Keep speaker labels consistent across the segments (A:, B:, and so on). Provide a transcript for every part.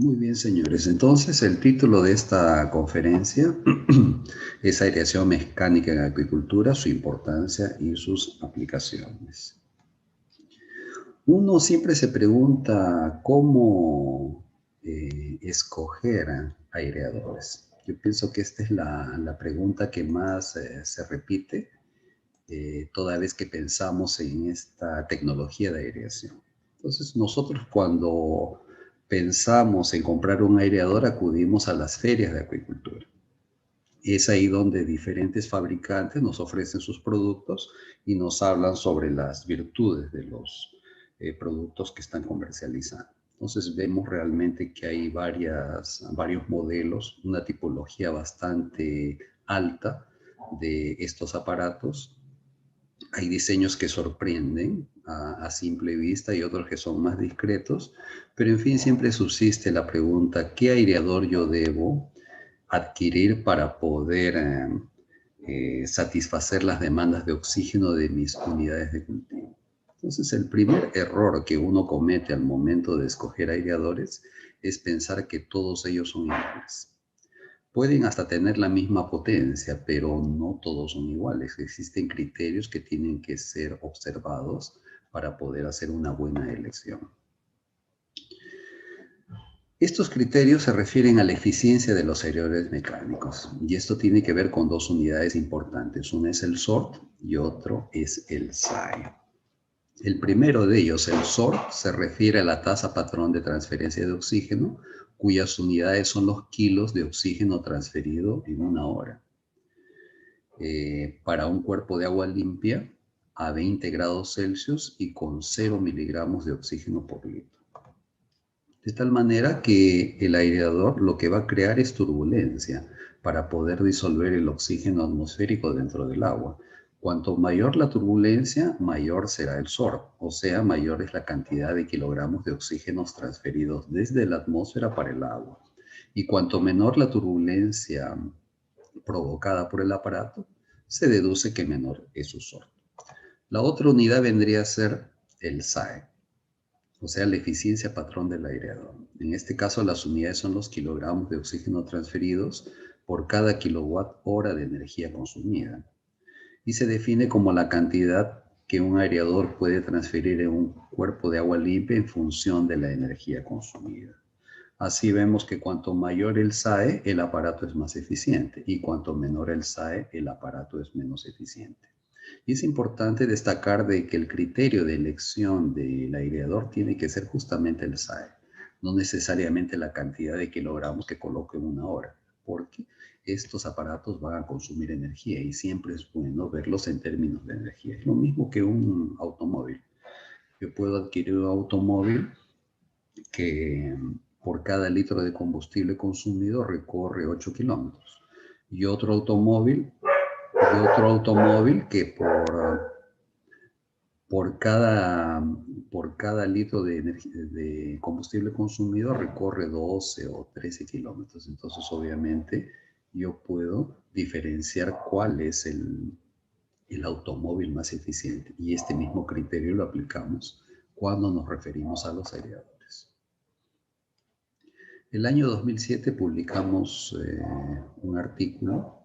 A: Muy bien, señores. Entonces, el título de esta conferencia es Aireación mecánica en acuicultura, su importancia y sus aplicaciones. Uno siempre se pregunta cómo escoger aireadores. Yo pienso que esta es la pregunta que más se repite toda vez que pensamos en esta tecnología de aireación. Entonces, nosotros cuando pensamos en comprar un aireador, acudimos a las ferias de acuicultura. Es ahí donde diferentes fabricantes nos ofrecen sus productos y nos hablan sobre las virtudes de los productos que están comercializando. Entonces vemos realmente que hay varios modelos, una tipología bastante alta de estos aparatos. Hay diseños que sorprenden a simple vista y otros que son más discretos, pero en fin siempre subsiste la pregunta, ¿qué aireador yo debo adquirir para poder satisfacer las demandas de oxígeno de mis unidades de cultivo? Entonces, el primer error que uno comete al momento de escoger aireadores es pensar que todos ellos son iguales. Pueden hasta tener la misma potencia, pero no todos son iguales. Existen criterios que tienen que ser observados para poder hacer una buena elección. Estos criterios se refieren a la eficiencia de los aireadores mecánicos, y esto tiene que ver con dos unidades importantes. Una es el SORT y otro es el SAE. El primero de ellos, el SORT, se refiere a la tasa patrón de transferencia de oxígeno, cuyas unidades son los kilos de oxígeno transferido en una hora. Para un cuerpo de agua limpia a 20 grados Celsius y con 0 miligramos de oxígeno por litro. De tal manera que el aireador lo que va a crear es turbulencia para poder disolver el oxígeno atmosférico dentro del agua. Cuanto mayor la turbulencia, mayor será el SORB, o sea, mayor es la cantidad de kilogramos de oxígenos transferidos desde la atmósfera para el agua. Y cuanto menor la turbulencia provocada por el aparato, se deduce que menor es su SORB. La otra unidad vendría a ser el SAE, o sea, la eficiencia patrón del aireador. En este caso, las unidades son los kilogramos de oxígeno transferidos por cada kilowatt hora de energía consumida. Y se define como la cantidad que un aireador puede transferir en un cuerpo de agua limpia en función de la energía consumida. Así vemos que cuanto mayor el SAE, el aparato es más eficiente, y cuanto menor el SAE, el aparato es menos eficiente. Y es importante destacar de que el criterio de elección del aireador tiene que ser justamente el SAE, no necesariamente la cantidad de kilogramos que coloque en una hora, porque estos aparatos van a consumir energía y siempre es bueno verlos en términos de energía. Es lo mismo que un automóvil. Yo puedo adquirir un automóvil que por cada litro de combustible consumido recorre 8 kilómetros y otro automóvil que por cada litro de combustible consumido recorre 12 o 13 kilómetros. Entonces, obviamente, yo puedo diferenciar cuál es el automóvil más eficiente. Y este mismo criterio lo aplicamos cuando nos referimos a los aireadores. El año 2007 publicamos un artículo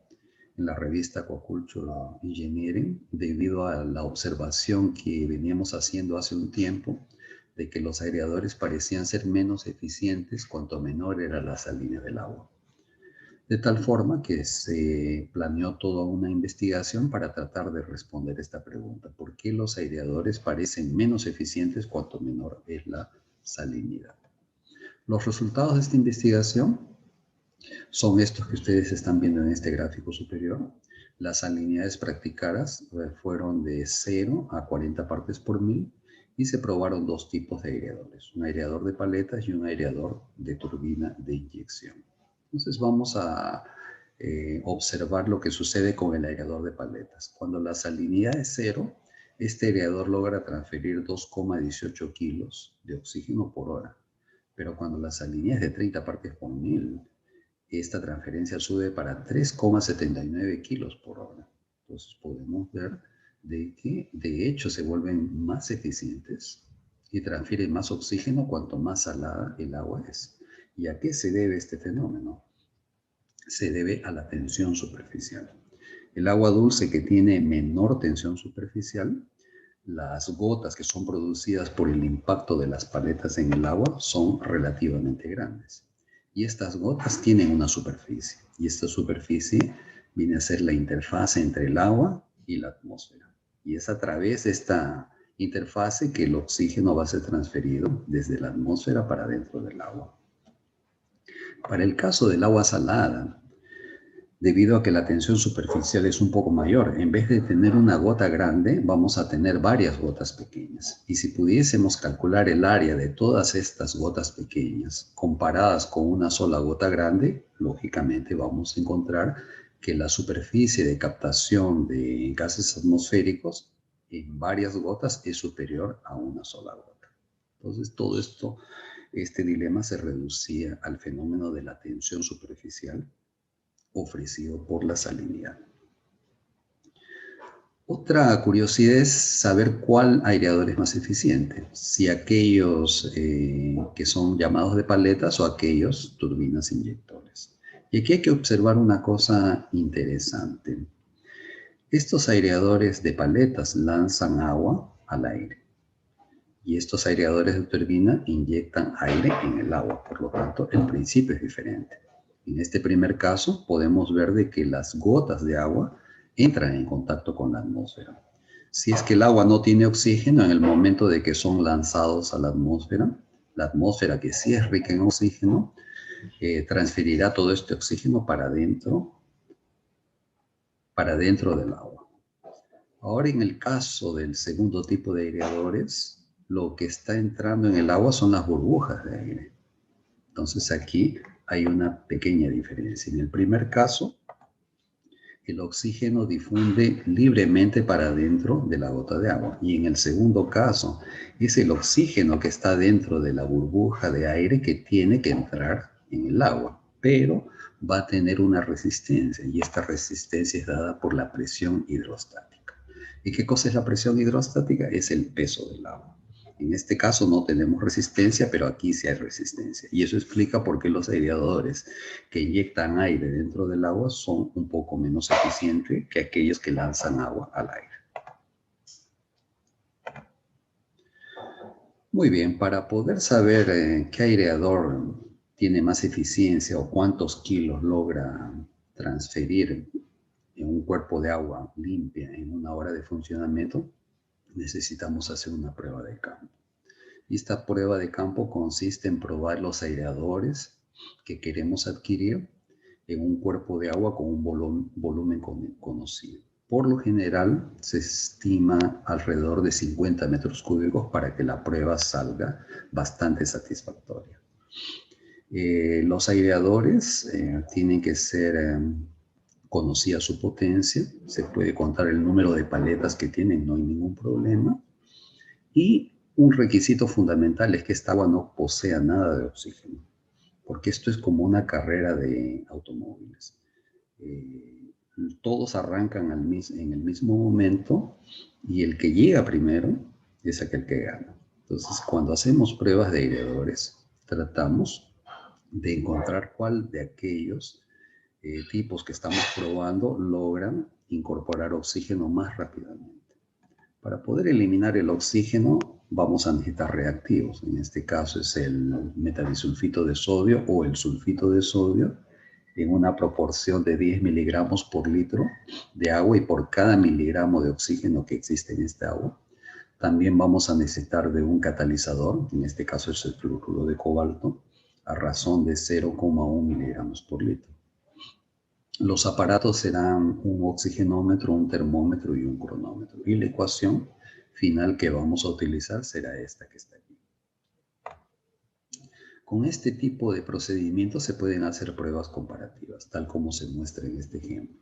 A: en la revista Aquaculture Engineering debido a la observación que veníamos haciendo hace un tiempo de que los aireadores parecían ser menos eficientes cuanto menor era la salinidad del agua. De tal forma que se planeó toda una investigación para tratar de responder esta pregunta. ¿Por qué los aireadores parecen menos eficientes cuanto menor es la salinidad? Los resultados de esta investigación son estos que ustedes están viendo en este gráfico superior. Las salinidades practicadas fueron de 0 a 40 partes por mil y se probaron dos tipos de aireadores, un aireador de paletas y un aireador de turbina de inyección. Entonces vamos a observar lo que sucede con el aireador de paletas. Cuando la salinidad es 0, este aireador logra transferir 2,18 kilos de oxígeno por hora. Pero cuando la salinidad es de 30 partes por mil, esta transferencia sube para 3,79 kilos por hora. Entonces podemos ver de que de hecho se vuelven más eficientes y transfieren más oxígeno cuanto más salada el agua es. ¿Y a qué se debe este fenómeno? Se debe a la tensión superficial. El agua dulce que tiene menor tensión superficial, las gotas que son producidas por el impacto de las paletas en el agua son relativamente grandes. Y estas gotas tienen una superficie. Y esta superficie viene a ser la interfase entre el agua y la atmósfera. Y es a través de esta interfase que el oxígeno va a ser transferido desde la atmósfera para dentro del agua. Para el caso del agua salada, debido a que la tensión superficial es un poco mayor, en vez de tener una gota grande, vamos a tener varias gotas pequeñas. Y si pudiésemos calcular el área de todas estas gotas pequeñas comparadas con una sola gota grande, lógicamente vamos a encontrar que la superficie de captación de gases atmosféricos en varias gotas es superior a una sola gota. Entonces, todo esto, este dilema se reducía al fenómeno de la tensión superficial ofrecido por la salinidad. Otra curiosidad es saber cuál aireador es más eficiente, si aquellos que son llamados de paletas o aquellos turbinas inyectores. Y aquí hay que observar una cosa interesante. Estos aireadores de paletas lanzan agua al aire y estos aireadores de turbina inyectan aire en el agua, por lo tanto el principio es diferente. En este primer caso podemos ver de que las gotas de agua entran en contacto con la atmósfera. Si es que el agua no tiene oxígeno en el momento de que son lanzados a la atmósfera que sí es rica en oxígeno, transferirá todo este oxígeno para dentro del agua. Ahora, en el caso del segundo tipo de aireadores, lo que está entrando en el agua son las burbujas de aire. Entonces aquí hay una pequeña diferencia. En el primer caso, el oxígeno difunde libremente para dentro de la gota de agua. Y en el segundo caso, es el oxígeno que está dentro de la burbuja de aire que tiene que entrar en el agua. Pero va a tener una resistencia y esta resistencia es dada por la presión hidrostática. ¿Y qué cosa es la presión hidrostática? Es el peso del agua. En este caso no tenemos resistencia, pero aquí sí hay resistencia. Y eso explica por qué los aireadores que inyectan aire dentro del agua son un poco menos eficientes que aquellos que lanzan agua al aire. Muy bien, para poder saber qué aireador tiene más eficiencia o cuántos kilos logra transferir en un cuerpo de agua limpia en una hora de funcionamiento, necesitamos hacer una prueba de campo. Y esta prueba de campo consiste en probar los aireadores que queremos adquirir en un cuerpo de agua con un volumen conocido. Por lo general, se estima alrededor de 50 metros cúbicos para que la prueba salga bastante satisfactoria. Los aireadores tienen que ser conocida su potencia, se puede contar el número de paletas que tienen, no hay ningún problema. Y un requisito fundamental es que esta agua no posea nada de oxígeno, porque esto es como una carrera de automóviles. Todos arrancan en el mismo momento y el que llega primero es aquel que gana. Entonces, cuando hacemos pruebas de aireadores, tratamos de encontrar cuál de aquellos tipos que estamos probando logran incorporar oxígeno más rápidamente. Para poder eliminar el oxígeno vamos a necesitar reactivos. En este caso es el metadisulfito de sodio o el sulfito de sodio en una proporción de 10 miligramos por litro de agua y por cada miligramo de oxígeno que existe en este agua. También vamos a necesitar de un catalizador, en este caso es el fluoruro de cobalto, a razón de 0,1 miligramos por litro. Los aparatos serán un oxigenómetro, un termómetro y un cronómetro. Y la ecuación final que vamos a utilizar será esta que está aquí. Con este tipo de procedimientos se pueden hacer pruebas comparativas, tal como se muestra en este ejemplo.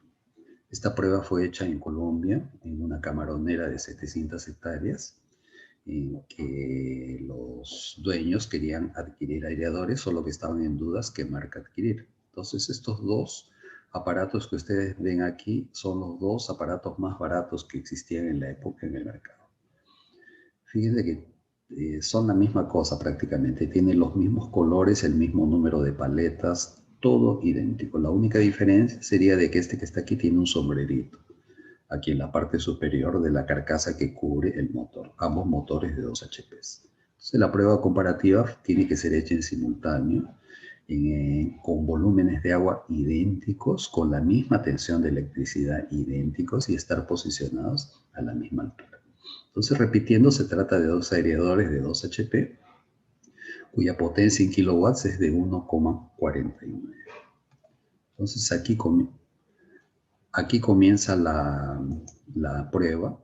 A: Esta prueba fue hecha en Colombia, en una camaronera de 700 hectáreas, en que los dueños querían adquirir aireadores, solo que estaban en dudas qué marca adquirir. Entonces, estos dos aparatos que ustedes ven aquí son los dos aparatos más baratos que existían en la época en el mercado. Fíjense que son la misma cosa prácticamente, tienen los mismos colores, el mismo número de paletas, todo idéntico. La única diferencia sería de que este que está aquí tiene un sombrerito, aquí en la parte superior de la carcasa que cubre el motor, ambos motores de 2 HPs. Entonces la prueba comparativa tiene que ser hecha en simultáneo, con volúmenes de agua idénticos, con la misma tensión de electricidad idénticos y estar posicionados a la misma altura. Entonces, repitiendo, se trata de dos aireadores de 2 HP, cuya potencia en kilowatts es de 1,49. Entonces, aquí comienza la prueba.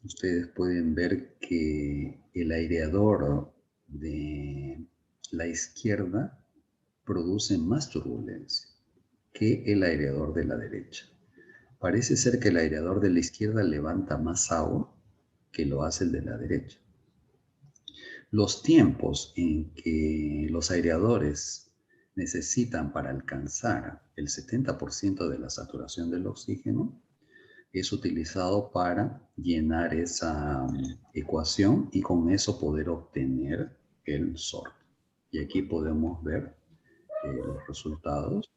A: Ustedes pueden ver que el aireador de la izquierda produce más turbulencia que el aireador de la derecha. Parece ser que el aireador de la izquierda levanta más agua que lo hace el de la derecha. Los tiempos en que los aireadores necesitan para alcanzar el 70% de la saturación del oxígeno es utilizado para llenar esa ecuación y con eso poder obtener el SORT. Y aquí podemos ver los resultados.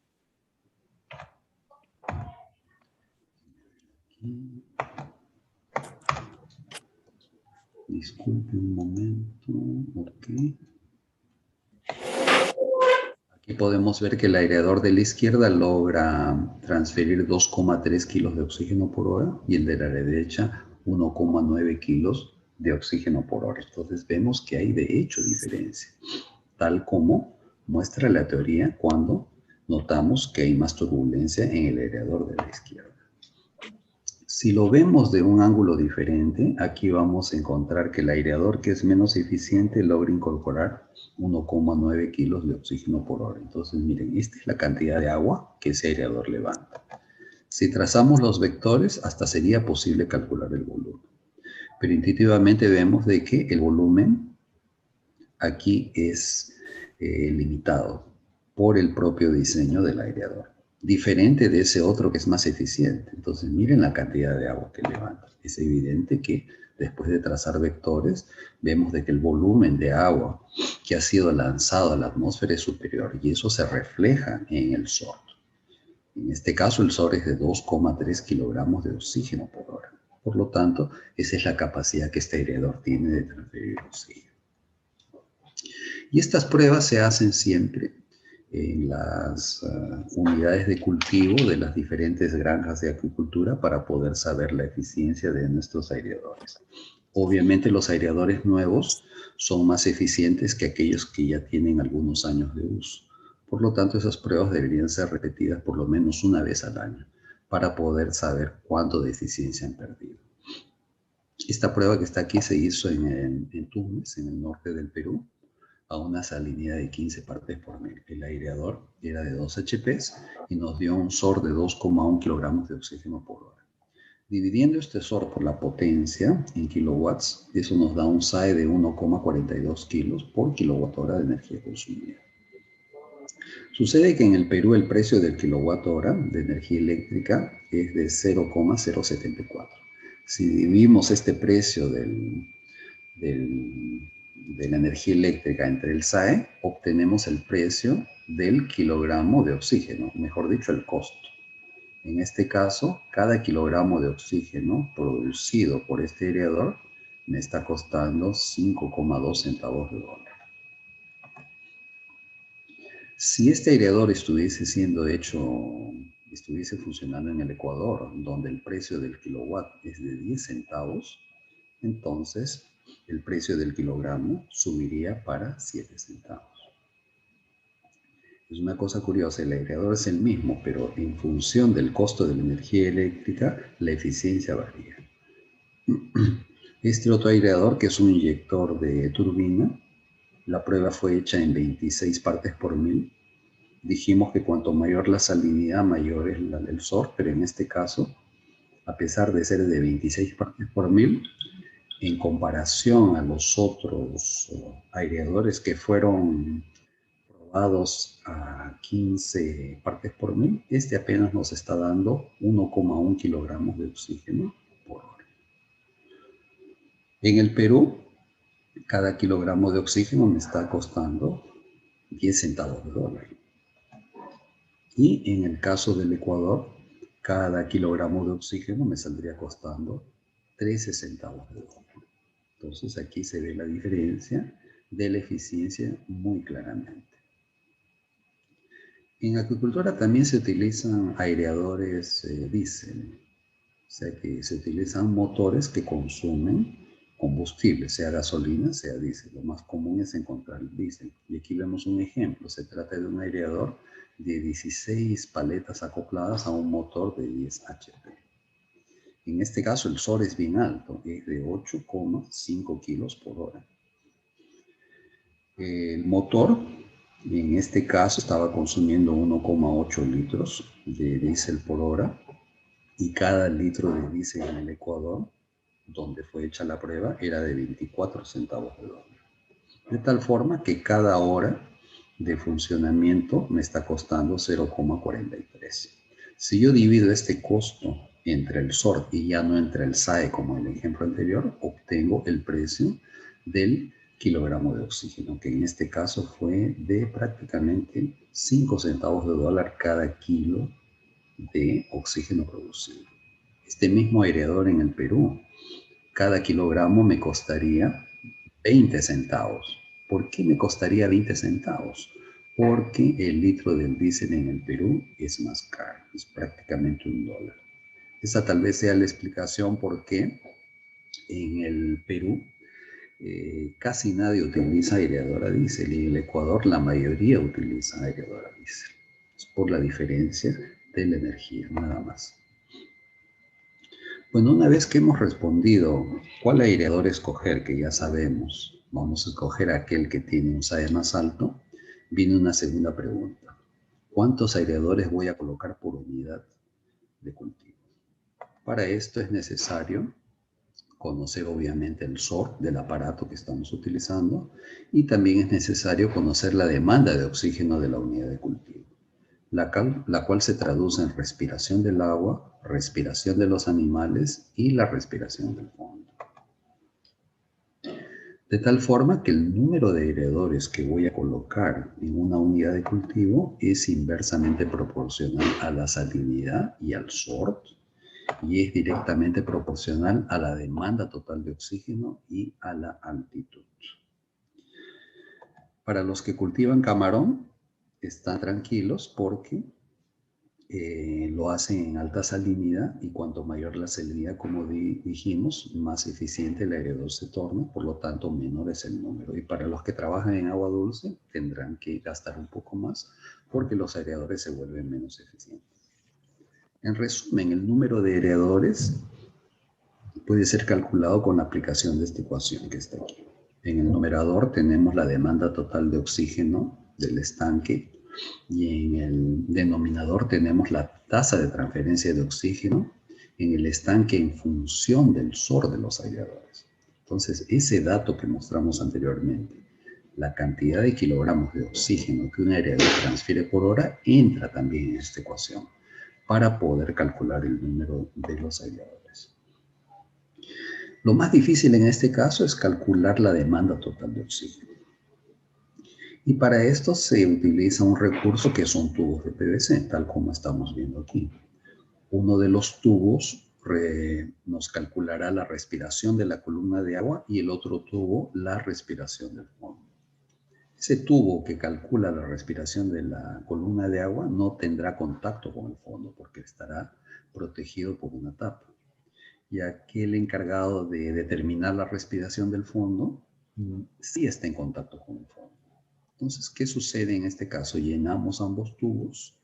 A: Disculpe un momento. Ok. Aquí podemos ver que el aireador de la izquierda logra transferir 2,3 kilos de oxígeno por hora y el de la derecha 1,9 kilos de oxígeno por hora. Entonces vemos que hay de hecho diferencia, tal como muestra la teoría cuando notamos que hay más turbulencia en el aireador de la izquierda. Si lo vemos de un ángulo diferente, aquí vamos a encontrar que el aireador que es menos eficiente logra incorporar 1,9 kilos de oxígeno por hora. Entonces, miren, esta es la cantidad de agua que ese aireador levanta. Si trazamos los vectores, hasta sería posible calcular el volumen. Pero intuitivamente vemos de que el volumen aquí es limitado por el propio diseño del aireador, diferente de ese otro que es más eficiente. Entonces miren la cantidad de agua que levanta. Es evidente que después de trazar vectores, vemos de que el volumen de agua que ha sido lanzado a la atmósfera es superior y eso se refleja en el SORT. En este caso el SORT es de 2,3 kilogramos de oxígeno por hora. Por lo tanto, esa es la capacidad que este aireador tiene de transferir oxígeno. Y estas pruebas se hacen siempre en las unidades de cultivo de las diferentes granjas de acuicultura para poder saber la eficiencia de nuestros aireadores. Obviamente los aireadores nuevos son más eficientes que aquellos que ya tienen algunos años de uso. Por lo tanto, esas pruebas deberían ser repetidas por lo menos una vez al año para poder saber cuánto de eficiencia han perdido. Esta prueba que está aquí se hizo en Tumbes, en el norte del Perú, a una salinidad de 15 partes por mil. El aireador era de 2 HPs y nos dio un SOR de 2,1 kilogramos de oxígeno por hora. Dividiendo este SOR por la potencia en kilowatts, eso nos da un SAE de 1,42 kilos por kilowatt hora de energía consumida. Sucede que en el Perú el precio del kilowatt hora de energía eléctrica es de 0,074. Si dividimos este precio de la energía eléctrica entre el SAE, obtenemos el precio del kilogramo de oxígeno, mejor dicho, el costo. En este caso, cada kilogramo de oxígeno producido por este aireador me está costando 5,2 centavos de dólar. Si este aireador estuviese funcionando en el Ecuador, donde el precio del kilowatt es de 10 centavos, entonces el precio del kilogramo subiría para 7 centavos. Es una cosa curiosa, el aireador es el mismo, pero en función del costo de la energía eléctrica, la eficiencia varía. Este otro aireador, que es un inyector de turbina, la prueba fue hecha en 26 partes por mil. Dijimos que cuanto mayor la salinidad, mayor es el SOR, pero en este caso, a pesar de ser de 26 partes por mil, en comparación a los otros aireadores que fueron probados a 15 partes por mil, este apenas nos está dando 1,1 kilogramos de oxígeno por hora. En el Perú, Cada kilogramo de oxígeno me está costando 10 centavos de dólar. Y en el caso del Ecuador, cada kilogramo de oxígeno me saldría costando 13 centavos de dólar. Entonces aquí se ve la diferencia de la eficiencia muy claramente. En agricultura también se utilizan aireadores diésel, o sea que se utilizan motores que consumen combustible, sea gasolina, sea diésel. Lo más común es encontrar el diésel. Y aquí vemos un ejemplo. Se trata de un aireador de 16 paletas acopladas a un motor de 10 HP. En este caso el SOR es bien alto, es de 8,5 kilos por hora. El motor, en este caso, estaba consumiendo 1,8 litros de diésel por hora y cada litro de diésel en el Ecuador, donde fue hecha la prueba, era de 24 centavos de dólar. De tal forma que cada hora de funcionamiento me está costando 0,43. Si yo divido este costo entre el SOR y ya no entre el SAE como en el ejemplo anterior, obtengo el precio del kilogramo de oxígeno, que en este caso fue de prácticamente 5 centavos de dólar cada kilo de oxígeno producido. Este mismo aireador en el Perú, cada kilogramo me costaría 20 centavos. ¿Por qué me costaría 20 centavos? Porque el litro del diésel en el Perú es más caro, es prácticamente $1. Esa tal vez sea la explicación por qué en el Perú casi nadie utiliza aireadora diésel y en el Ecuador la mayoría utiliza aireadora diésel. Es por la diferencia de la energía, nada más. Bueno, una vez que hemos respondido cuál aireador escoger, que ya sabemos, vamos a escoger aquel que tiene un SAE más alto, viene una segunda pregunta. ¿Cuántos aireadores voy a colocar por unidad de cultivo? Para esto es necesario conocer obviamente el SOR del aparato que estamos utilizando y también es necesario conocer la demanda de oxígeno de la unidad de cultivo, la cual se traduce en respiración del agua, respiración de los animales y la respiración del fondo. De tal forma que el número de aireadores que voy a colocar en una unidad de cultivo es inversamente proporcional a la salinidad y al SOR, y es directamente proporcional a la demanda total de oxígeno y a la altitud. Para los que cultivan camarón, están tranquilos porque lo hacen en alta salinidad y cuanto mayor la salinidad, como dijimos, más eficiente el aireador se torna, por lo tanto menor es el número. Y para los que trabajan en agua dulce tendrán que gastar un poco más porque los aireadores se vuelven menos eficientes. En resumen, el número de aireadores puede ser calculado con la aplicación de esta ecuación que está aquí. En el numerador tenemos la demanda total de oxígeno del estanque y en el denominador tenemos la tasa de transferencia de oxígeno en el estanque en función del SOR de los aireadores. Entonces, ese dato que mostramos anteriormente, la cantidad de kilogramos de oxígeno que un aireador transfiere por hora, entra también en esta ecuación para poder calcular el número de los aireadores. Lo más difícil en este caso es calcular la demanda total de oxígeno. Y para esto se utiliza un recurso que son tubos de PVC, tal como estamos viendo aquí. Uno de los tubos nos calculará la respiración de la columna de agua y el otro tubo la respiración del fondo. Ese tubo que calcula la respiración de la columna de agua no tendrá contacto con el fondo porque estará protegido por una tapa. Y aquel encargado de determinar la respiración del fondo sí está en contacto con el fondo. Entonces, ¿qué sucede en este caso? Llenamos ambos tubos,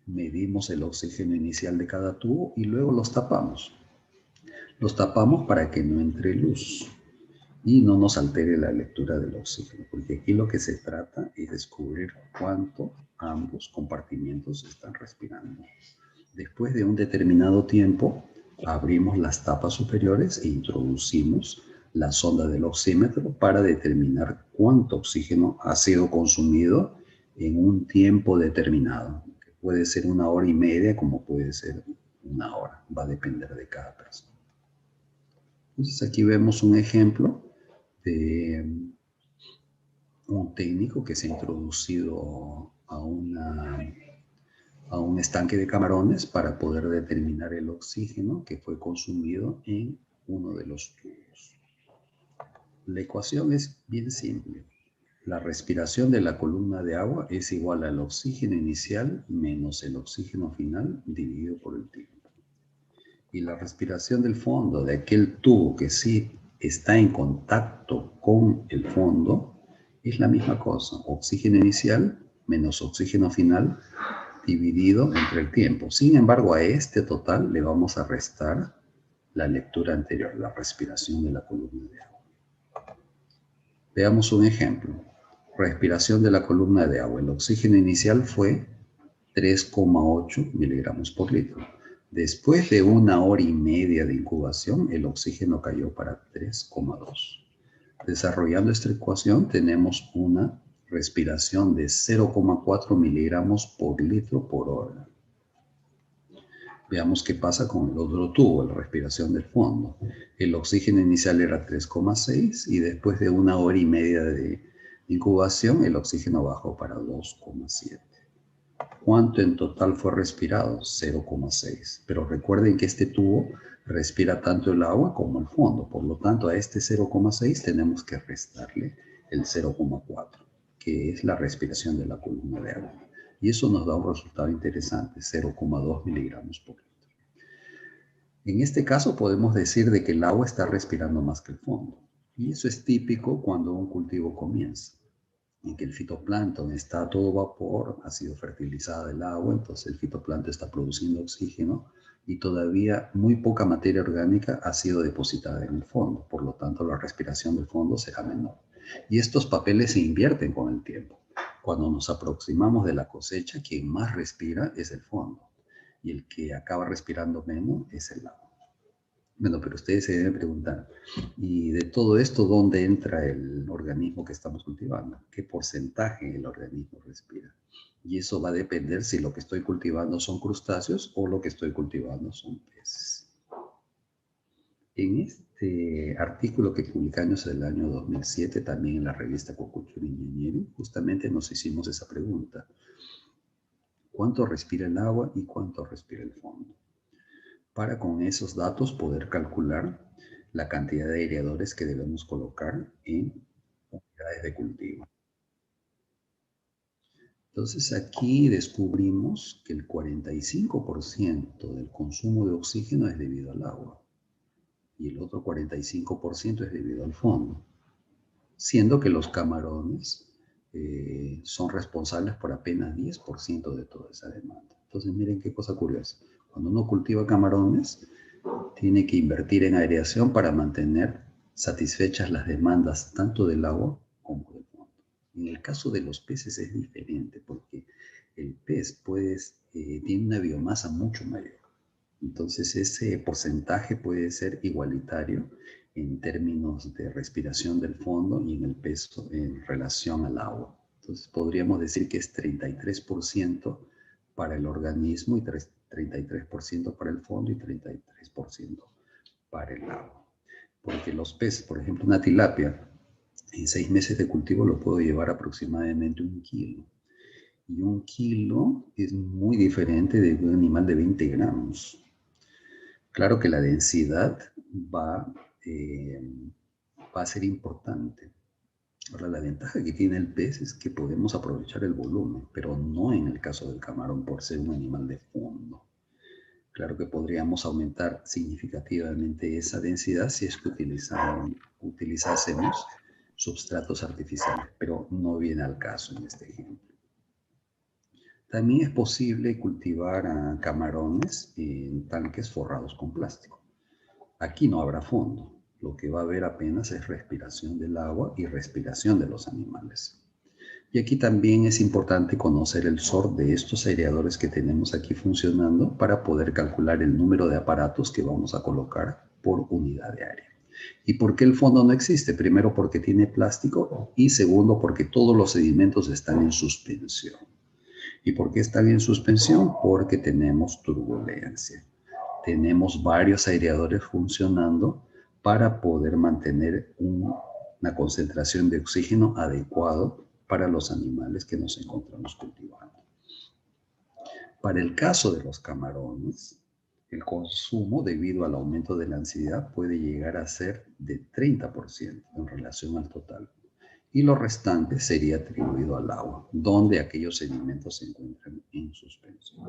A: medimos el oxígeno inicial de cada tubo y luego los tapamos. Los tapamos para que no entre luz y no nos altere la lectura del oxígeno, porque aquí lo que se trata es descubrir cuánto ambos compartimientos están respirando. Después de un determinado tiempo, abrimos las tapas superiores e introducimos la sonda del oxímetro para determinar cuánto oxígeno ha sido consumido en un tiempo determinado, que puede ser 1 hora y media como puede ser 1 hora, va a depender de cada persona. Entonces aquí vemos un ejemplo de un técnico que se ha introducido a un estanque de camarones para poder determinar el oxígeno que fue consumido en uno de los tubos. La ecuación es bien simple. La respiración de la columna de agua es igual al oxígeno inicial menos el oxígeno final dividido por el tiempo. Y la respiración del fondo de aquel tubo que sí está en contacto con el fondo es la misma cosa. Oxígeno inicial menos oxígeno final dividido entre el tiempo. Sin embargo, a este total le vamos a restar la lectura anterior, la respiración de la columna de agua. Veamos un ejemplo. Respiración de la columna de agua. El oxígeno inicial fue 3,8 miligramos por litro. Después de 1 hora y media de incubación, el oxígeno cayó para 3,2. Desarrollando esta ecuación, tenemos una respiración de 0,4 miligramos por litro por hora. Veamos qué pasa con el otro tubo, la respiración del fondo. El oxígeno inicial era 3,6 y después de 1 hora y media de incubación, el oxígeno bajó para 2,7. ¿Cuánto en total fue respirado? 0,6. Pero recuerden que este tubo respira tanto el agua como el fondo. Por lo tanto, a este 0,6 tenemos que restarle el 0,4, que es la respiración de la columna de agua. Y eso nos da un resultado interesante, 0,2 miligramos por litro. En este caso podemos decir de que el agua está respirando más que el fondo. Y eso es típico cuando un cultivo comienza, en que el fitoplancton está a todo vapor, ha sido fertilizada el agua, entonces el fitoplancton está produciendo oxígeno y todavía muy poca materia orgánica ha sido depositada en el fondo. Por lo tanto, la respiración del fondo será menor. Y estos papeles se invierten con el tiempo. Cuando nos aproximamos de la cosecha, quien más respira es el fondo y el que acaba respirando menos es el agua. Bueno, pero ustedes se deben preguntar, ¿y de todo esto dónde entra el organismo que estamos cultivando? ¿Qué porcentaje el organismo respira? Y eso va a depender si lo que estoy cultivando son crustáceos o lo que estoy cultivando son peces. En este artículo que publicamos en el año 2007, también en la revista Aquaculture Engineering, justamente nos hicimos esa pregunta. ¿Cuánto respira el agua y cuánto respira el fondo? Para con esos datos poder calcular la cantidad de aireadores que debemos colocar en unidades de cultivo. Entonces aquí descubrimos que el 45% del consumo de oxígeno es debido al agua y el otro 45% es debido al fondo, siendo que los camarones son responsables por apenas 10% de toda esa demanda. Entonces miren qué cosa curiosa. Cuando uno cultiva camarones, tiene que invertir en aireación para mantener satisfechas las demandas tanto del agua como del fondo. En el caso de los peces es diferente porque el pez tiene una biomasa mucho mayor. Entonces ese porcentaje puede ser igualitario en términos de respiración del fondo y en el peso en relación al agua. Entonces podríamos decir que es 33% para el organismo y 33% para el fondo y 33% para el agua. Porque los peces, por ejemplo, una tilapia, en 6 meses de cultivo lo puedo llevar aproximadamente 1 kilo. Y 1 kilo es muy diferente de un animal de 20 gramos. Claro que la densidad va a ser importante. Ahora, la ventaja que tiene el pez es que podemos aprovechar el volumen, pero no en el caso del camarón por ser un animal de fondo. Claro que podríamos aumentar significativamente esa densidad si es que utilizásemos substratos artificiales, pero no viene al caso en este ejemplo. También es posible cultivar camarones en tanques forrados con plástico. Aquí no habrá fondo. Lo que va a haber apenas es respiración del agua y respiración de los animales. Y aquí también es importante conocer el SOR de estos aireadores que tenemos aquí funcionando para poder calcular el número de aparatos que vamos a colocar por unidad de área. ¿Y por qué el fondo no existe? Primero, porque tiene plástico y segundo, porque todos los sedimentos están en suspensión. ¿Y por qué están en suspensión? Porque tenemos turbulencia. Tenemos varios aireadores funcionando para poder mantener un una concentración de oxígeno adecuado para los animales que nos encontramos cultivando. Para el caso de los camarones, el consumo debido al aumento de la ansiedad puede llegar a ser de 30% en relación al total. Y lo restante sería atribuido al agua, donde aquellos sedimentos se encuentran en suspensión.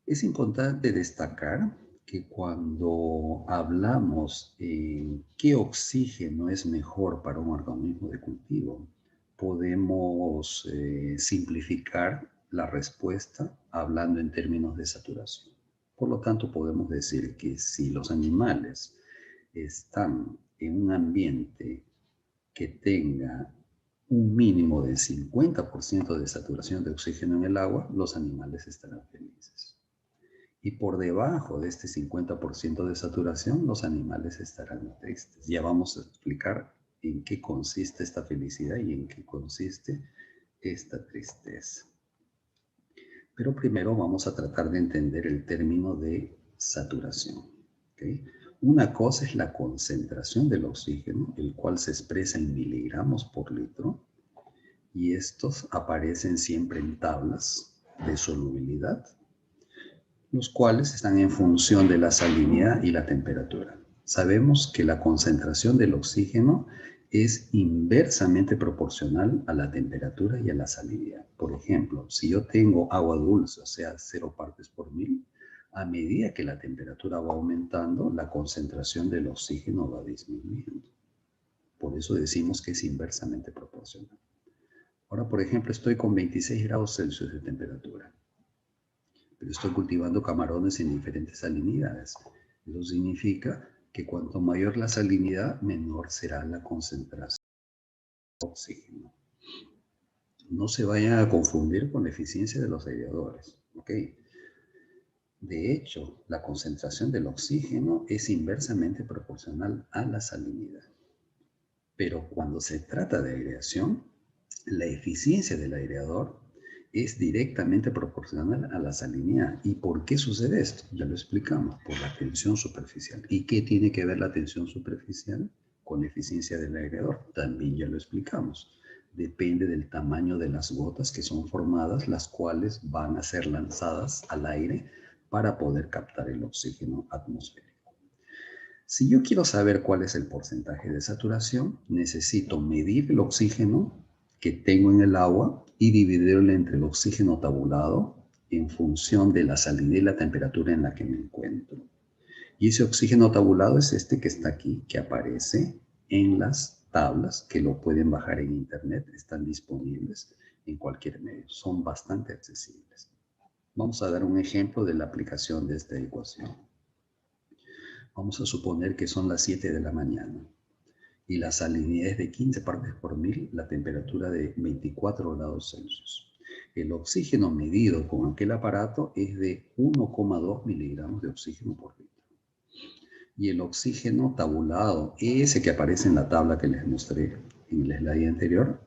A: Es importante destacar que cuando hablamos en qué oxígeno es mejor para un organismo de cultivo, podemos simplificar la respuesta hablando en términos de saturación. Por lo tanto, podemos decir que si los animales están en un ambiente que tenga un mínimo de 50% de saturación de oxígeno en el agua, los animales estarán felices. Y por debajo de este 50% de saturación, los animales estarán tristes. Ya vamos a explicar en qué consiste esta felicidad y en qué consiste esta tristeza. Pero primero vamos a tratar de entender el término de saturación. ¿Okay? Una cosa es la concentración del oxígeno, el cual se expresa en miligramos por litro, y estos aparecen siempre en tablas de solubilidad, los cuales están en función de la salinidad y la temperatura. Sabemos que la concentración del oxígeno es inversamente proporcional a la temperatura y a la salinidad. Por ejemplo, si yo tengo agua dulce, o sea, 0 partes por mil, a medida que la temperatura va aumentando, la concentración del oxígeno va disminuyendo. Por eso decimos que es inversamente proporcional. Ahora, por ejemplo, estoy con 26 grados Celsius de temperatura, pero estoy cultivando camarones en diferentes salinidades. Eso significa que cuanto mayor la salinidad, menor será la concentración de oxígeno. No se vayan a confundir con la eficiencia de los aireadores, ¿ok? De hecho, la concentración del oxígeno es inversamente proporcional a la salinidad. Pero cuando se trata de aireación, la eficiencia del aireador es directamente proporcional a la salinidad. ¿Y por qué sucede esto? Ya lo explicamos, por la tensión superficial. ¿Y qué tiene que ver la tensión superficial con la eficiencia del aireador? También ya lo explicamos. Depende del tamaño de las gotas que son formadas, las cuales van a ser lanzadas al aire para poder captar el oxígeno atmosférico. Si yo quiero saber cuál es el porcentaje de saturación, necesito medir el oxígeno que tengo en el agua y dividirlo entre el oxígeno tabulado en función de la salinidad y la temperatura en la que me encuentro. Y ese oxígeno tabulado es este que está aquí, que aparece en las tablas, que lo pueden bajar en internet, están disponibles en cualquier medio, son bastante accesibles. Vamos a dar un ejemplo de la aplicación de esta ecuación. Vamos a suponer que son las 7 de la mañana y la salinidad es de 15 partes por mil, la temperatura de 24 grados Celsius. El oxígeno medido con aquel aparato es de 1,2 miligramos de oxígeno por litro. Y el oxígeno tabulado, ese que aparece en la tabla que les mostré en el slide anterior,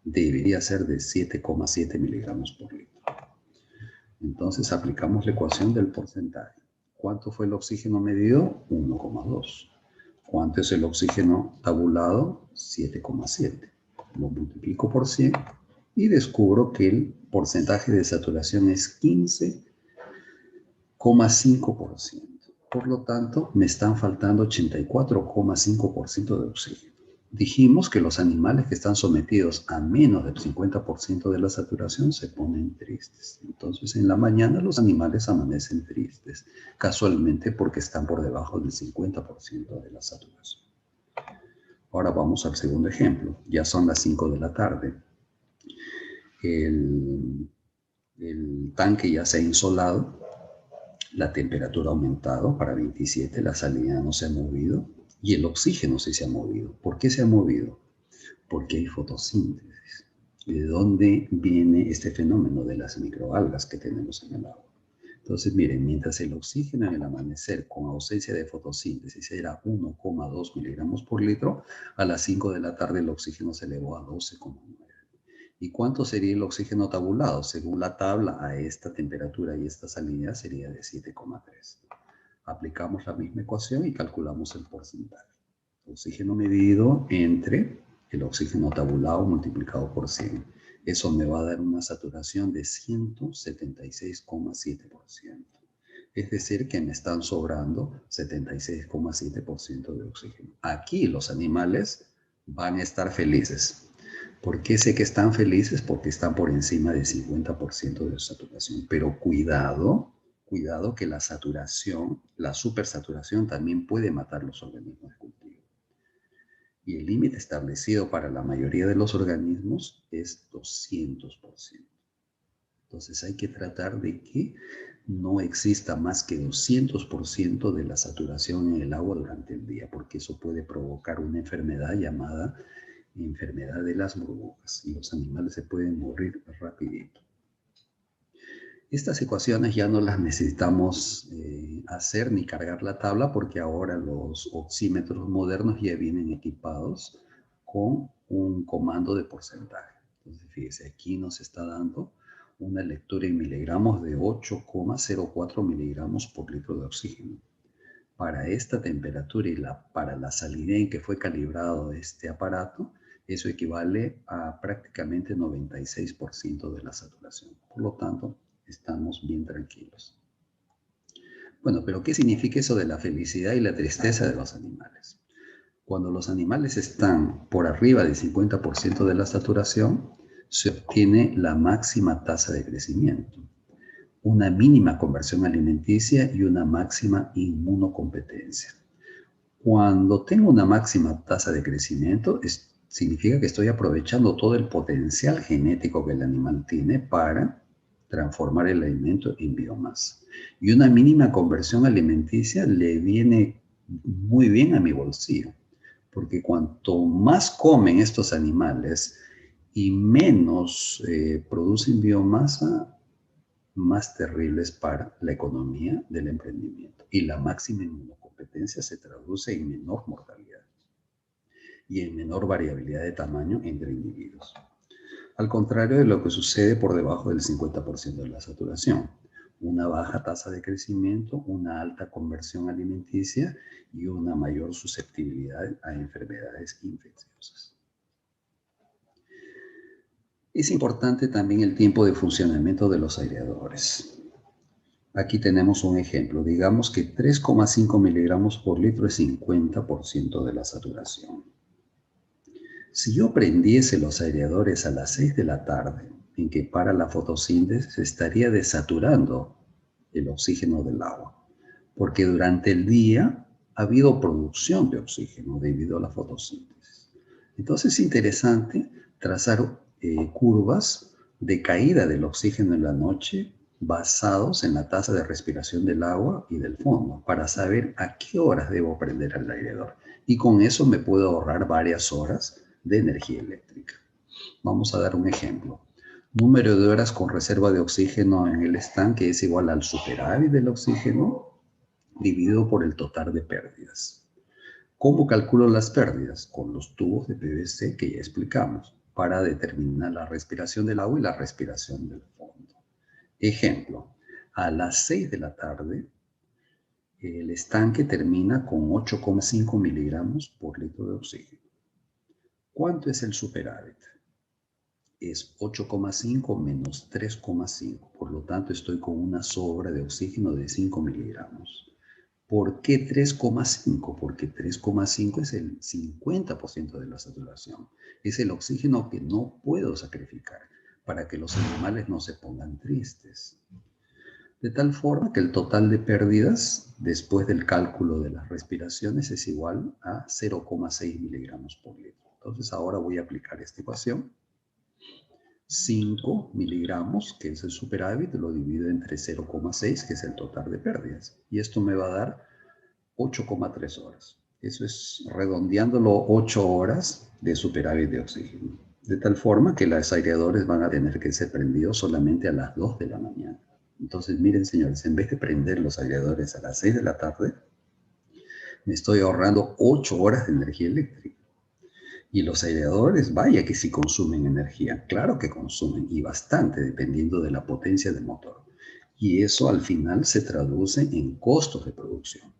A: debería ser de 7,7 miligramos por litro. Entonces aplicamos la ecuación del porcentaje. ¿Cuánto fue el oxígeno medido? 1,2. ¿Cuánto es el oxígeno tabulado? 7,7. Lo multiplico por 100 y descubro que el porcentaje de saturación es 15,5%. Por lo tanto, me están faltando 84,5% de oxígeno. Dijimos que los animales que están sometidos a menos del 50% de la saturación se ponen tristes. Entonces, en la mañana los animales amanecen tristes, casualmente porque están por debajo del 50% de la saturación. Ahora vamos al segundo ejemplo. Ya son las 5 de la tarde. El tanque ya se ha insolado. La temperatura ha aumentado para 27, la salinidad no se ha movido y el oxígeno sí se ha movido. ¿Por qué se ha movido? Porque hay fotosíntesis. ¿Y de dónde viene este fenómeno de las microalgas que tenemos en el agua? Entonces, miren, mientras el oxígeno en el amanecer con ausencia de fotosíntesis era 1,2 miligramos por litro, a las 5 de la tarde el oxígeno se elevó a 12,9. ¿Y cuánto sería el oxígeno tabulado? Según la tabla, a esta temperatura y esta salinidad sería de 7,3. Aplicamos la misma ecuación y calculamos el porcentaje. Oxígeno medido entre el oxígeno tabulado multiplicado por 100. Eso me va a dar una saturación de 176,7%. Es decir, que me están sobrando 76,7% de oxígeno. Aquí los animales van a estar felices. ¿Por qué sé que están felices? Porque están por encima del 50% de saturación. Pero cuidado que la saturación, la supersaturación también puede matar los organismos de cultivo. Y el límite establecido para la mayoría de los organismos es 200%. Entonces hay que tratar de que no exista más que 200% de la saturación en el agua durante el día, porque eso puede provocar una enfermedad llamada enfermedad de las burbujas y los animales se pueden morir rapidito. Estas ecuaciones ya no las necesitamos hacer ni cargar la tabla porque ahora los oxímetros modernos ya vienen equipados con un comando de porcentaje. Entonces, fíjese, aquí nos está dando una lectura en miligramos de 8,04 miligramos por litro de oxígeno. Para esta temperatura y para la salinidad en que fue calibrado este aparato, eso equivale a prácticamente 96% de la saturación. Por lo tanto, estamos bien tranquilos. Bueno, pero ¿qué significa eso de la felicidad y la tristeza de los animales? Cuando los animales están por arriba del 50% de la saturación, se obtiene la máxima tasa de crecimiento, una mínima conversión alimenticia y una máxima inmunocompetencia. Cuando tengo una máxima tasa de crecimiento, significa que estoy aprovechando todo el potencial genético que el animal tiene para transformar el alimento en biomasa. Y una mínima conversión alimenticia le viene muy bien a mi bolsillo, porque cuanto más comen estos animales y menos producen biomasa, más terribles para la economía del emprendimiento. Y la máxima inmunocompetencia se traduce en menor mortalidad y en menor variabilidad de tamaño entre individuos. Al contrario de lo que sucede por debajo del 50% de la saturación. Una baja tasa de crecimiento, una alta conversión alimenticia y una mayor susceptibilidad a enfermedades infecciosas. Es importante también el tiempo de funcionamiento de los aireadores. Aquí tenemos un ejemplo. Digamos que 3,5 miligramos por litro es 50% de la saturación. Si yo prendiese los aireadores a las 6 de la tarde, en que para la fotosíntesis, estaría desaturando el oxígeno del agua, porque durante el día ha habido producción de oxígeno debido a la fotosíntesis. Entonces es interesante trazar curvas de caída del oxígeno en la noche basados en la tasa de respiración del agua y del fondo para saber a qué horas debo prender el aireador. Y con eso me puedo ahorrar varias horas de energía eléctrica. Vamos a dar un ejemplo. Número de horas con reserva de oxígeno en el estanque es igual al superávit del oxígeno dividido por el total de pérdidas. ¿Cómo calculo las pérdidas? Con los tubos de PVC que ya explicamos para determinar la respiración del agua y la respiración del fondo. Ejemplo, a las 6 de la tarde el estanque termina con 8,5 miligramos por litro de oxígeno. ¿Cuánto es el superávit? Es 8,5 menos 3,5. Por lo tanto, estoy con una sobra de oxígeno de 5 miligramos. ¿Por qué 3,5? Porque 3,5 es el 50% de la saturación. Es el oxígeno que no puedo sacrificar para que los animales no se pongan tristes. De tal forma que el total de pérdidas después del cálculo de las respiraciones es igual a 0,6 miligramos por litro. Entonces ahora voy a aplicar esta ecuación. 5 miligramos, que es el superávit, lo divido entre 0,6, que es el total de pérdidas. Y esto me va a dar 8,3 horas. Eso es redondeándolo 8 horas de superávit de oxígeno. De tal forma que los aireadores van a tener que ser prendidos solamente a las 2 de la mañana. Entonces, miren, señores, en vez de prender los aireadores a las 6 de la tarde, me estoy ahorrando 8 horas de energía eléctrica. Y los aireadores, vaya que sí consumen energía. Claro que consumen, y bastante, dependiendo de la potencia del motor. Y eso al final se traduce en costos de producción.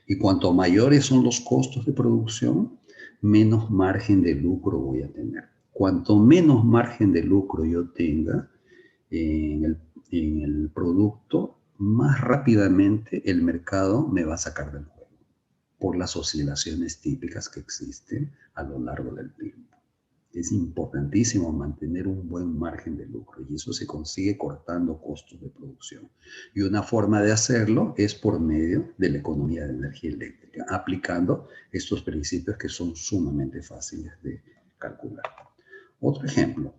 A: Y cuanto mayores son los costos de producción, menos margen de lucro voy a tener. Cuanto menos margen de lucro yo tenga en el producto, más rápidamente el mercado me va a sacar del juego por las oscilaciones típicas que existen a lo largo del tiempo. Es importantísimo mantener un buen margen de lucro y eso se consigue cortando costos de producción. Y una forma de hacerlo es por medio de la economía de energía eléctrica, aplicando estos principios que son sumamente fáciles de calcular. Otro ejemplo.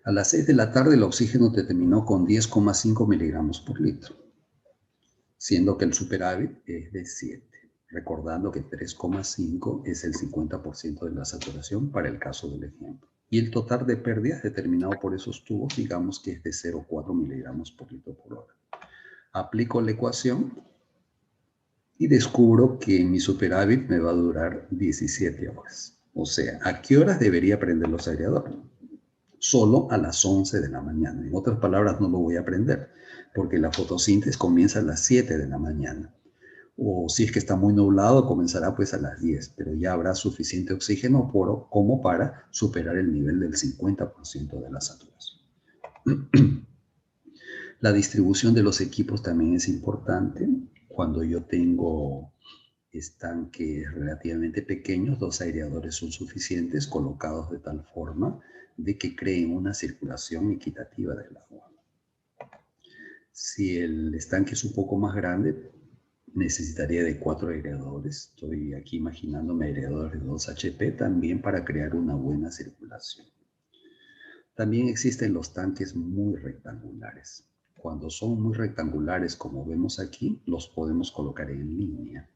A: A las 6 de la tarde el oxígeno te terminó con 10,5 miligramos por litro, siendo que el superávit es de 7. Recordando que 3,5 es el 50% de la saturación para el caso del ejemplo. Y el total de pérdidas determinado por esos tubos, digamos que es de 0,4 miligramos por litro por hora. Aplico la ecuación y descubro que mi superávit me va a durar 17 horas. O sea, ¿a qué horas debería prender los aireadores? Solo a las 11 de la mañana. En otras palabras, no lo voy a prender, porque la fotosíntesis comienza a las 7 de la mañana. O si es que está muy nublado, comenzará pues a las 10, pero ya habrá suficiente oxígeno como para superar el nivel del 50% de la saturación. La distribución de los equipos también es importante. Cuando yo tengo estanques relativamente pequeños, 2 aireadores son suficientes, colocados de tal forma de que creen una circulación equitativa del agua. Si el estanque es un poco más grande, necesitaría de 4 aireadores. Estoy aquí imaginándome aireadores de 2 HP también para crear una buena circulación. También existen los tanques muy rectangulares. Cuando son muy rectangulares, como vemos aquí, los podemos colocar en línea.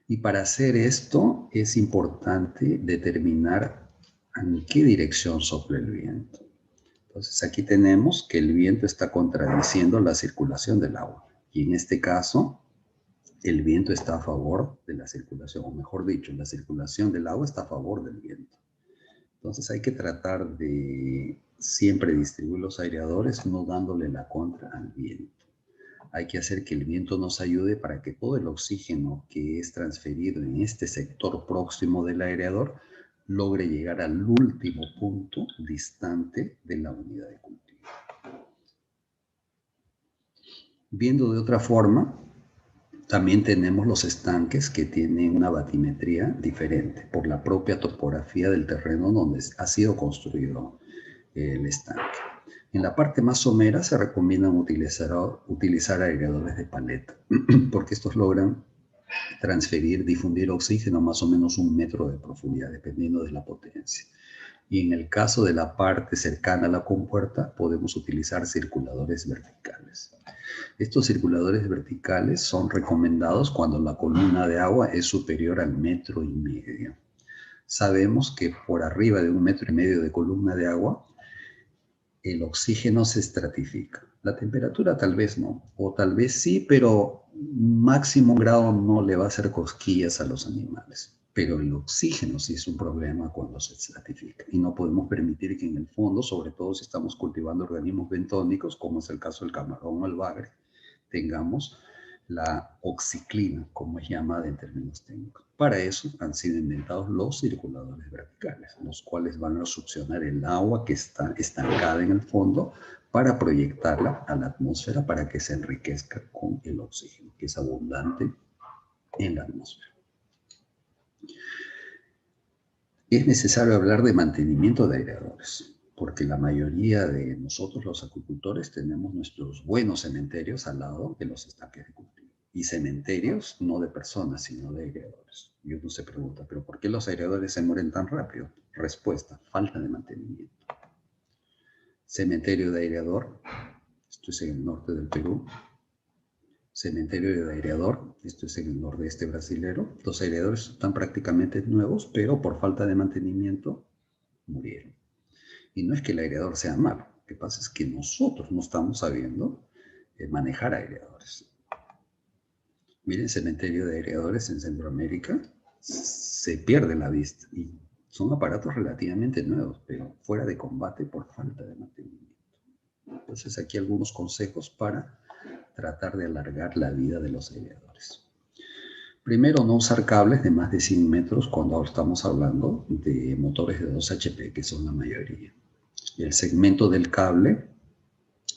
A: Y para hacer esto es importante determinar en qué dirección sopla el viento. Entonces aquí tenemos que el viento está contradiciendo la circulación del agua. Y en este caso, el viento está a favor de la circulación, o mejor dicho, la circulación del agua está a favor del viento. Entonces hay que tratar de siempre distribuir los aireadores no dándole la contra al viento. Hay que hacer que el viento nos ayude para que todo el oxígeno que es transferido en este sector próximo del aireador logre llegar al último punto distante de la unidad de cultivo. Viendo de otra forma, también tenemos los estanques que tienen una batimetría diferente por la propia topografía del terreno donde ha sido construido el estanque. En la parte más somera se recomiendan utilizar aireadores de paleta porque estos logran difundir oxígeno a más o menos 1 metro de profundidad dependiendo de la potencia. Y en el caso de la parte cercana a la compuerta podemos utilizar circuladores verticales. Estos circuladores verticales son recomendados cuando la columna de agua es superior al 1,5 metros. Sabemos que por arriba de 1,5 metros de columna de agua, el oxígeno se estratifica. La temperatura tal vez no, o tal vez sí, pero máximo grado no le va a hacer cosquillas a los animales. Pero el oxígeno sí es un problema cuando se estratifica y no podemos permitir que en el fondo, sobre todo si estamos cultivando organismos bentónicos, como es el caso del camarón o el bagre, tengamos la oxiclina, como es llamada en términos técnicos. Para eso han sido inventados los circuladores verticales, los cuales van a succionar el agua que está estancada en el fondo para proyectarla a la atmósfera para que se enriquezca con el oxígeno, que es abundante en la atmósfera. Es necesario hablar de mantenimiento de aireadores, porque la mayoría de nosotros los acuicultores tenemos nuestros buenos cementerios al lado de los estanques de cultivo. Y cementerios no de personas, sino de aireadores. Y uno se pregunta, ¿pero por qué los aireadores se mueren tan rápido? Respuesta, falta de mantenimiento. Cementerio de aireador, esto es en el norte del Perú. Cementerio de aireador, esto es en el nordeste brasilero. Los aireadores están prácticamente nuevos, pero por falta de mantenimiento murieron. Y no es que el aireador sea malo, lo que pasa es que nosotros no estamos sabiendo manejar aireadores. Miren, cementerio de aireadores en Centroamérica se pierde la vista y son aparatos relativamente nuevos, pero fuera de combate por falta de mantenimiento. Entonces aquí algunos consejos para tratar de alargar la vida de los aireadores. Primero, no usar cables de más de 100 metros cuando estamos hablando de motores de 2 HP, que son la mayoría. El segmento del cable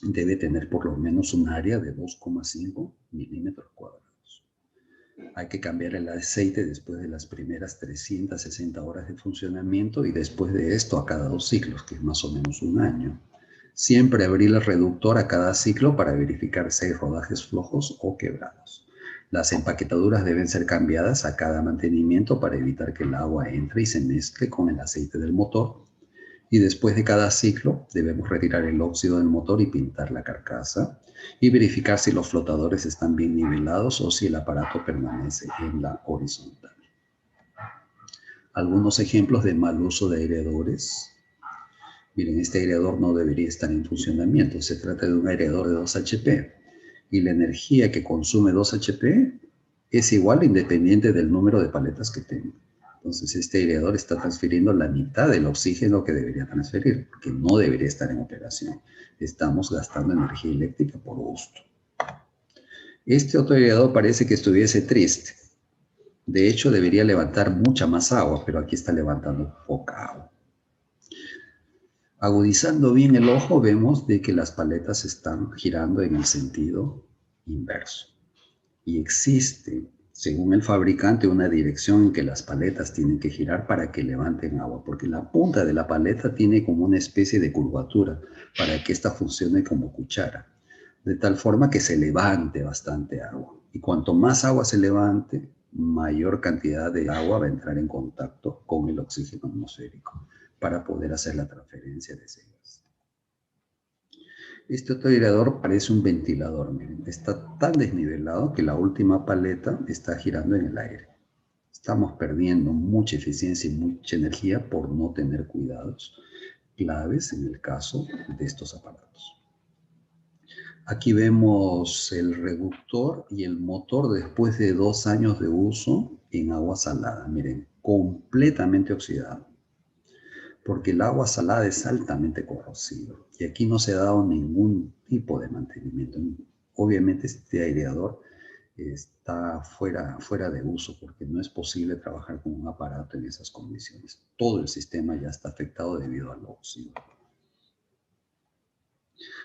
A: debe tener por lo menos un área de 2,5 milímetros cuadrados. Hay que cambiar el aceite después de las primeras 360 horas de funcionamiento y después de esto a cada 2 ciclos, que es más o menos un año. Siempre abrir el reductor a cada ciclo para verificar si hay rodajes flojos o quebrados. Las empaquetaduras deben ser cambiadas a cada mantenimiento para evitar que el agua entre y se mezcle con el aceite del motor. Y después de cada ciclo debemos retirar el óxido del motor y pintar la carcasa y verificar si los flotadores están bien nivelados o si el aparato permanece en la horizontal. Algunos ejemplos de mal uso de aireadores. Miren, este aireador no debería estar en funcionamiento. Se trata de un aireador de 2 HP y la energía que consume 2 HP es igual independiente del número de paletas que tenga. Entonces, este aireador está transfiriendo la mitad del oxígeno que debería transferir, porque no debería estar en operación. Estamos gastando energía eléctrica por gusto. Este otro aireador parece que estuviese triste. De hecho, debería levantar mucha más agua, pero aquí está levantando poca agua. Agudizando bien el ojo, vemos de que las paletas están girando en el sentido inverso. Y existe, según el fabricante, una dirección en que las paletas tienen que girar para que levanten agua, porque la punta de la paleta tiene como una especie de curvatura para que ésta funcione como cuchara, de tal forma que se levante bastante agua. Y cuanto más agua se levante, mayor cantidad de agua va a entrar en contacto con el oxígeno atmosférico para poder hacer la transferencia de ese gas. Este otro aireador parece un ventilador, miren, está tan desnivelado que la última paleta está girando en el aire. Estamos perdiendo mucha eficiencia y mucha energía por no tener cuidados claves en el caso de estos aparatos. Aquí vemos el reductor y el motor después de 2 años de uso en agua salada. Miren, completamente oxidado, porque el agua salada es altamente corrosiva y aquí no se ha dado ningún tipo de mantenimiento. Obviamente este aireador está fuera de uso porque no es posible trabajar con un aparato en esas condiciones. Todo el sistema ya está afectado debido al óxido.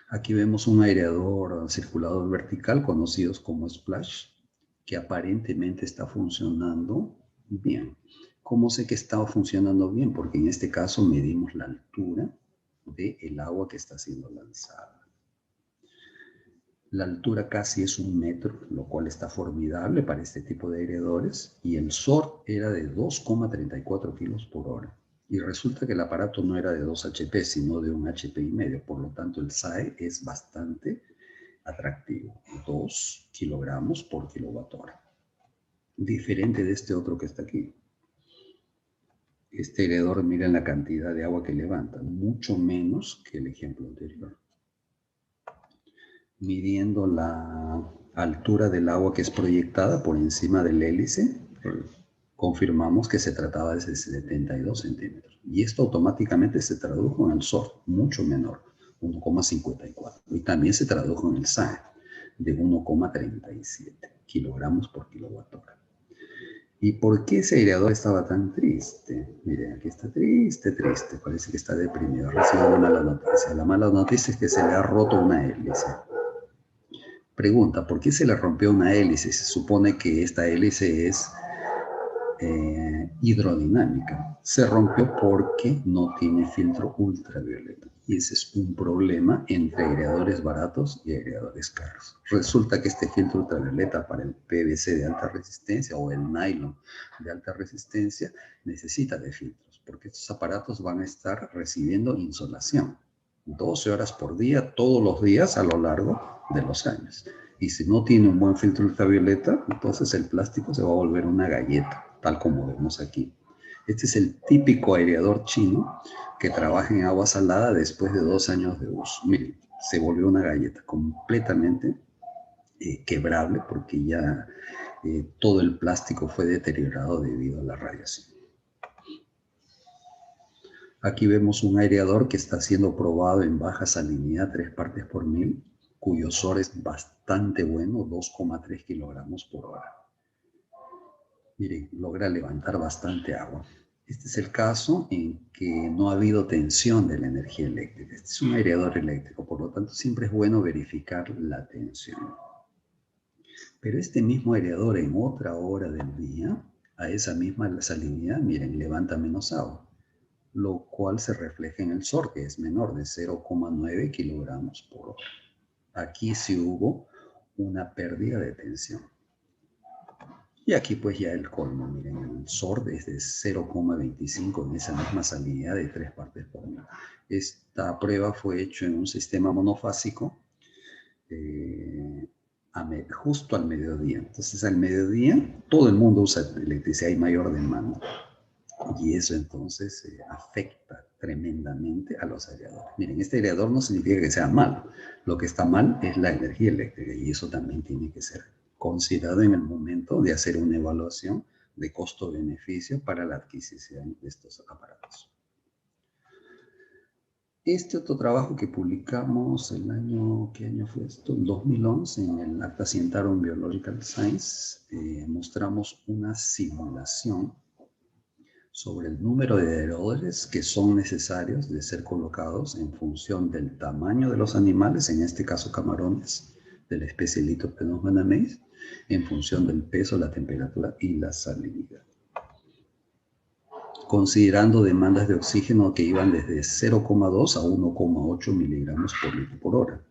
A: Aquí vemos un aireador circulador vertical conocidos como splash, que aparentemente está funcionando bien. ¿Cómo sé que está funcionando bien? Porque en este caso medimos la altura del agua que está siendo lanzada. La altura casi es 1 metro, lo cual está formidable para este tipo de aireadores, y el SOR era de 2,34 kilos por hora. Y resulta que el aparato no era de 2 HP, sino de 1,5 HP, por lo tanto el SAE es bastante atractivo, 2 kilogramos por kilowatt hora. Diferente de este otro que está aquí. Este aireador, miren la cantidad de agua que levanta, mucho menos que el ejemplo anterior. Midiendo la altura del agua que es proyectada por encima del hélice, confirmamos que se trataba de 72 centímetros. Y esto automáticamente se tradujo en el SOR, mucho menor, 1,54. Y también se tradujo en el SAE, de 1,37 kilogramos por kilowatt hora. ¿Y por qué ese aireador estaba tan triste? Miren, aquí está triste, parece que está deprimido, recibe una mala noticia. La mala noticia es que se le ha roto una hélice. Pregunta, ¿por qué se le rompió una hélice? Se supone que esta hélice es hidrodinámica. Se rompió porque no tiene filtro ultravioleta. Y ese es un problema entre aireadores baratos y aireadores caros. Resulta que este filtro ultravioleta para el PVC de alta resistencia o el nylon de alta resistencia necesita de filtros, porque estos aparatos van a estar recibiendo insolación 12 horas por día, todos los días a lo largo de los años. Y si no tiene un buen filtro ultravioleta, entonces el plástico se va a volver una galleta, tal como vemos aquí. Este es el típico aireador chino que trabaja en agua salada después de 2 años de uso. Miren, se volvió una galleta completamente quebrable porque ya todo el plástico fue deteriorado debido a la radiación. Aquí vemos un aireador que está siendo probado en baja salinidad 3 partes por mil, cuyo SOR es bastante bueno, 2,3 kilogramos por hora. Miren, logra levantar bastante agua. Este es el caso en que no ha habido tensión de la energía eléctrica. Este es un aireador eléctrico, por lo tanto siempre es bueno verificar la tensión. Pero este mismo aireador en otra hora del día, a esa misma salinidad, miren, levanta menos agua, lo cual se refleja en el SOR, que es menor de 0,9 kilogramos por hora. Aquí sí hubo una pérdida de tensión. Y aquí pues ya el colmo, miren, el SOR es de 0,25 en esa misma salinidad de 3 partes por millón. Esta prueba fue hecha en un sistema monofásico justo al mediodía. Entonces al mediodía todo el mundo usa electricidad y mayor demanda. Y eso entonces afecta tremendamente a los aireadores. Miren, este aireador no significa que sea malo. Lo que está mal es la energía eléctrica y eso también tiene que ser considerado en el momento de hacer una evaluación de costo-beneficio para la adquisición de estos aparatos. Este otro trabajo que publicamos el año, ¿qué año fue esto? 2011, en el Acta Scientiarum Biological Science, mostramos una simulación sobre el número de aireadores que son necesarios de ser colocados en función del tamaño de los animales, en este caso camarones de la especie Lithopenos banamés, en función del peso, la temperatura y la salinidad, considerando demandas de oxígeno que iban desde 0,2 a 1,8 miligramos por litro por hora,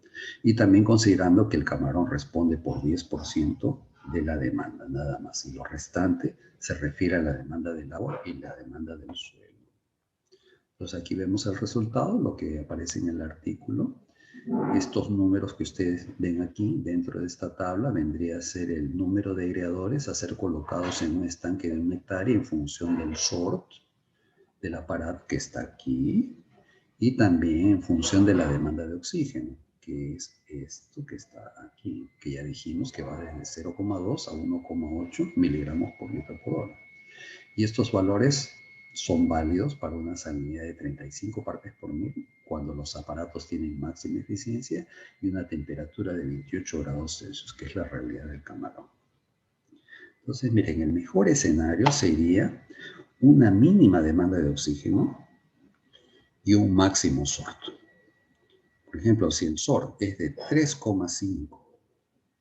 A: y también considerando que el camarón responde por 10% de la demanda, nada más, y lo restante se refiere a la demanda del agua y la demanda del suelo. Entonces aquí vemos el resultado, lo que aparece en el artículo. Estos números que ustedes ven aquí dentro de esta tabla vendría a ser el número de aireadores a ser colocados en un estanque de 1 hectárea en función del SORT del aparato que está aquí y también en función de la demanda de oxígeno, que es esto que está aquí, que ya dijimos que va desde 0,2 a 1,8 miligramos por litro por hora. Y estos valores son válidos para una salinidad de 35 partes por mil cuando los aparatos tienen máxima eficiencia y una temperatura de 28 grados Celsius, que es la realidad del camarón. Entonces, miren, el mejor escenario sería una mínima demanda de oxígeno y un máximo SORT. Por ejemplo, si el SORT es de 3,5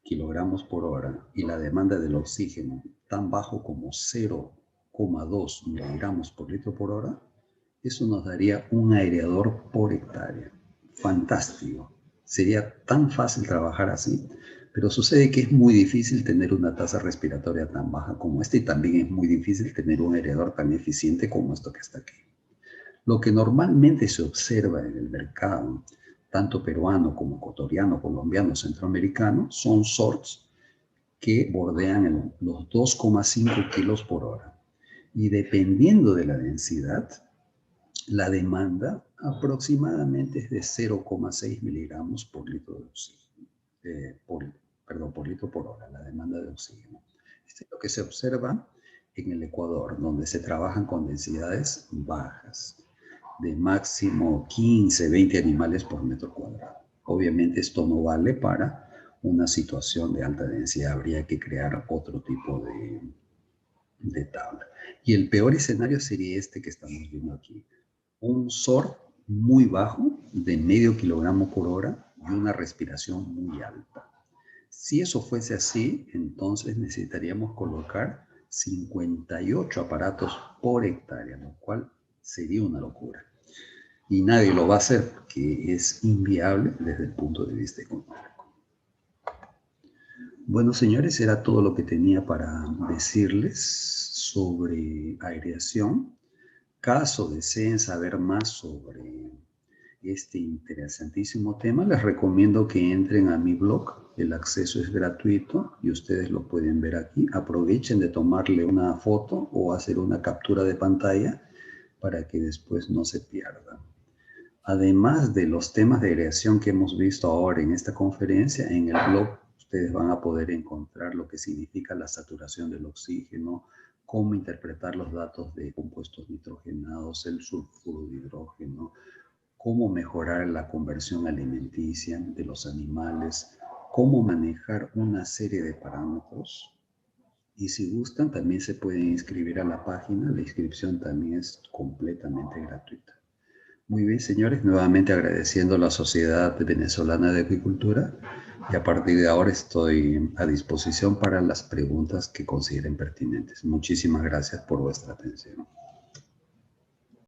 A: kilogramos por hora y la demanda del oxígeno tan bajo como 0,2 miligramos por litro por hora, eso nos daría un aireador por hectárea. Fantástico. Sería tan fácil trabajar así, pero sucede que es muy difícil tener una tasa respiratoria tan baja como esta y también es muy difícil tener un aireador tan eficiente como esto que está aquí. Lo que normalmente se observa en el mercado, tanto peruano como ecuatoriano, colombiano, centroamericano, son sorts que bordean los 2,5 kilos por hora. Y dependiendo de la densidad, la demanda aproximadamente es de 0,6 miligramos por litro de oxígeno. Por litro por hora, la demanda de oxígeno. Esto es lo que se observa en el Ecuador, donde se trabajan con densidades bajas, de máximo 15, 20 animales por metro cuadrado. Obviamente esto no vale para una situación de alta densidad, habría que crear otro tipo de tabla. Y el peor escenario sería este que estamos viendo aquí. Un SOR muy bajo, de medio kilogramo por hora, y una respiración muy alta. Si eso fuese así, entonces necesitaríamos colocar 58 aparatos por hectárea, lo cual sería una locura. Y nadie lo va a hacer porque es inviable desde el punto de vista económico. Bueno, señores, era todo lo que tenía para decirles sobre aireación. Caso deseen saber más sobre este interesantísimo tema, les recomiendo que entren a mi blog. El acceso es gratuito y ustedes lo pueden ver aquí. Aprovechen de tomarle una foto o hacer una captura de pantalla para que después no se pierdan. Además de los temas de aireación que hemos visto ahora en esta conferencia, en el blog ustedes van a poder encontrar lo que significa la saturación del oxígeno, cómo interpretar los datos de compuestos nitrogenados, el sulfuro de hidrógeno, cómo mejorar la conversión alimenticia de los animales, cómo manejar una serie de parámetros Y si gustan, también se pueden inscribir a la página. La inscripción también es completamente gratuita. Muy bien, señores, nuevamente agradeciendo a la Sociedad Venezolana de Acuicultura, y a partir de ahora estoy a disposición para las preguntas que consideren pertinentes. Muchísimas gracias por vuestra atención.